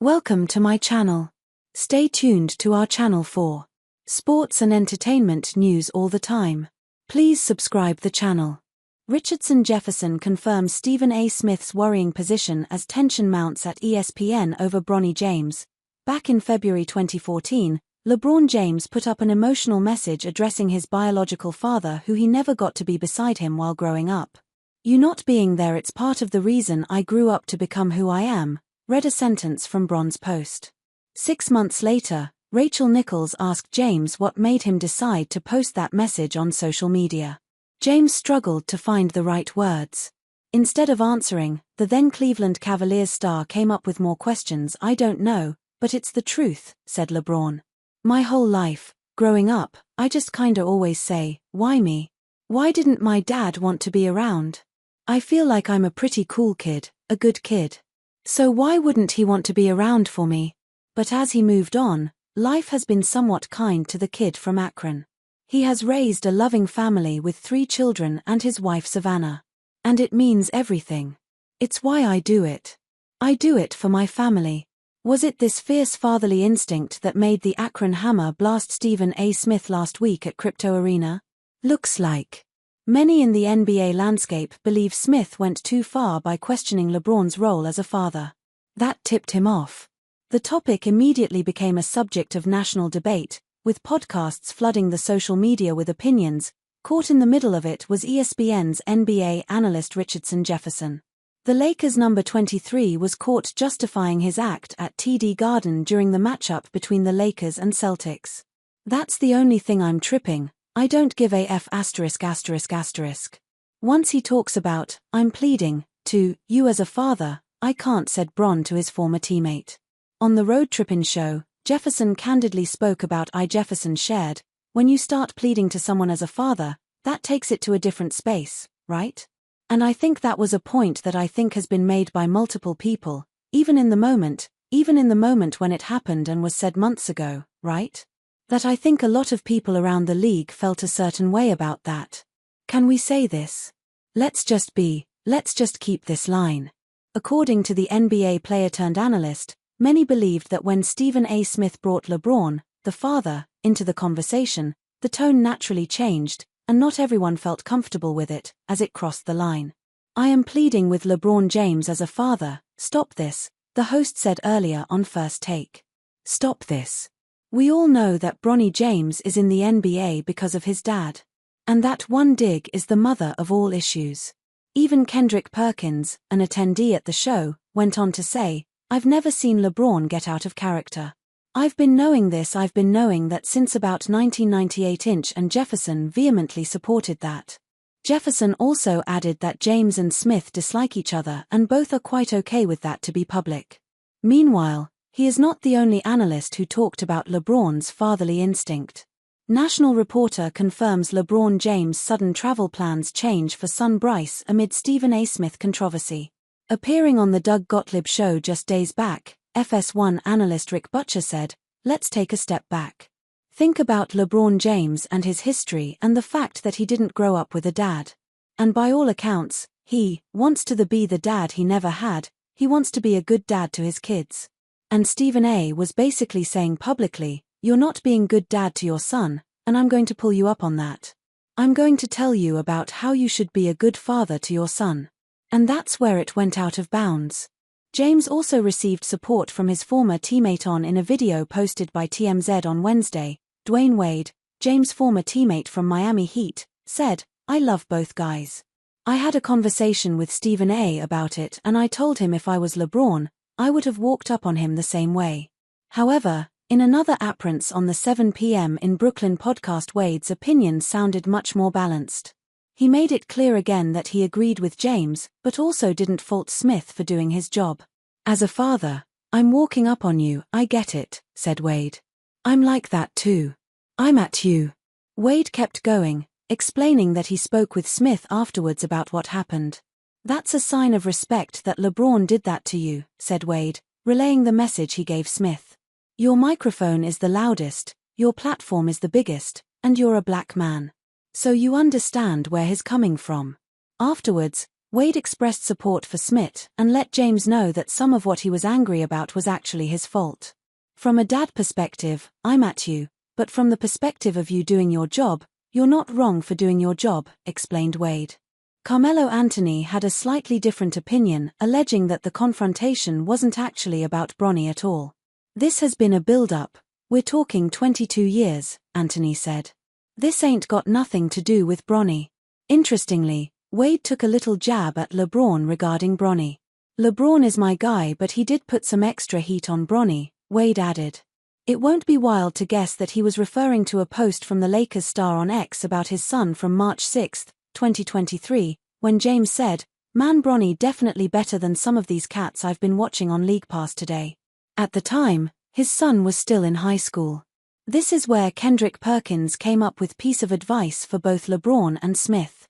Welcome to my channel. Stay tuned to our channel for sports and entertainment news all the time. Please subscribe the channel. Richardson Jefferson confirms Stephen A. Smith's worrying position as tension mounts at ESPN over Bronny James. Back in February 2014, LeBron James put up an emotional message addressing his biological father who he never got to be beside him while growing up. "You not being there, it's part of the reason I grew up to become who I am," read a sentence from Bron's post. 6 months later, Rachel Nichols asked James what made him decide to post that message on social media. James struggled to find the right words. Instead of answering, the then Cleveland Cavaliers star came up with more questions. "I don't know, but it's the truth," said LeBron. "My whole life, growing up, I just kinda always say, why me? Why didn't my dad want to be around? I feel like I'm a pretty cool kid, a good kid. So why wouldn't he want to be around for me?" But as he moved on, life has been somewhat kind to the kid from Akron. He has raised a loving family with 3 children and his wife Savannah. And it means everything. "It's why I do it. I do it for my family." Was it this fierce fatherly instinct that made the Akron Hammer blast Stephen A. Smith last week at Crypto Arena? Looks like. Many in the NBA landscape believe Smith went too far by questioning LeBron's role as a father. That tipped him off. The topic immediately became a subject of national debate, with podcasts flooding the social media with opinions. Caught in the middle of it was ESPN's NBA analyst Richardson Jefferson. The Lakers' number 23 was caught justifying his act at TD Garden during the matchup between the Lakers and Celtics. "That's the only thing I'm tripping. I don't give a f******. Once he talks about, I'm pleading, to, you as a father, I can't," said Bron to his former teammate. On the Road Trippin' show, Jefferson candidly spoke about Jefferson shared, "When you start pleading to someone as a father, that takes it to a different space, right? And I think that was a point that I think has been made by multiple people, even in the moment when it happened and was said months ago, right? That I think a lot of people around the league felt a certain way about that. Can we say this? Let's just keep this line." According to the NBA player-turned-analyst, many believed that when Stephen A. Smith brought LeBron, the father, into the conversation, the tone naturally changed, and not everyone felt comfortable with it, as it crossed the line. "I am pleading with LeBron James as a father, stop this," the host said earlier on First Take. Stop this. We all know that Bronny James is in the NBA because of his dad. And that one dig is the mother of all issues. Even Kendrick Perkins, an attendee at the show, went on to say, "I've never seen LeBron get out of character. I've been knowing that since about 1998" and Jefferson vehemently supported that. Jefferson also added that James and Smith dislike each other and both are quite okay with that to be public. Meanwhile, he is not the only analyst who talked about LeBron's fatherly instinct. National Reporter confirms LeBron James' sudden travel plans change for son Bryce amid Stephen A. Smith controversy. Appearing on the Doug Gottlieb show just days back, FS1 analyst Rick Butcher said, "Let's take a step back. Think about LeBron James and his history and the fact that he didn't grow up with a dad. And by all accounts, he wants to be the dad he never had, he wants to be a good dad to his kids. And Stephen A. was basically saying publicly, you're not being good dad to your son, and I'm going to pull you up on that. I'm going to tell you about how you should be a good father to your son." And that's where it went out of bounds. James also received support from his former teammate in a video posted by TMZ on Wednesday. Dwayne Wade, James' former teammate from Miami Heat, said, "I love both guys. I had a conversation with Stephen A. about it and I told him if I was LeBron, I would have walked up on him the same way." However, in another appearance on the 7 p.m. in Brooklyn podcast, Wade's opinion sounded much more balanced. He made it clear again that he agreed with James, but also didn't fault Smith for doing his job. "As a father, I'm walking up on you, I get it," said Wade. "I'm like that too. I'm at you." Wade kept going, explaining that he spoke with Smith afterwards about what happened. "That's a sign of respect that LeBron did that to you," said Wade, relaying the message he gave Smith. "Your microphone is the loudest, your platform is the biggest, and you're a black man. So you understand where he's coming from." Afterwards, Wade expressed support for Smith and let James know that some of what he was angry about was actually his fault. From a dad perspective, I'm at you, but from the perspective of you doing your job, you're not wrong for doing your job, explained Wade. Carmelo Anthony had a slightly different opinion, alleging that the confrontation wasn't actually about Bronny at all. This has been a build-up. We're talking 22 years, Anthony said. This ain't got nothing to do with Bronny. Interestingly, Wade took a little jab at LeBron regarding Bronny. LeBron is my guy, but he did put some extra heat on Bronny, Wade added. It won't be wild to guess that he was referring to a post from the Lakers star on X about his son from March 6, 2023, when James said, "Man, Bronny definitely better than some of these cats I've been watching on League Pass today." At the time, his son was still in high school. This is where Kendrick Perkins came up with piece of advice for both LeBron and Smith.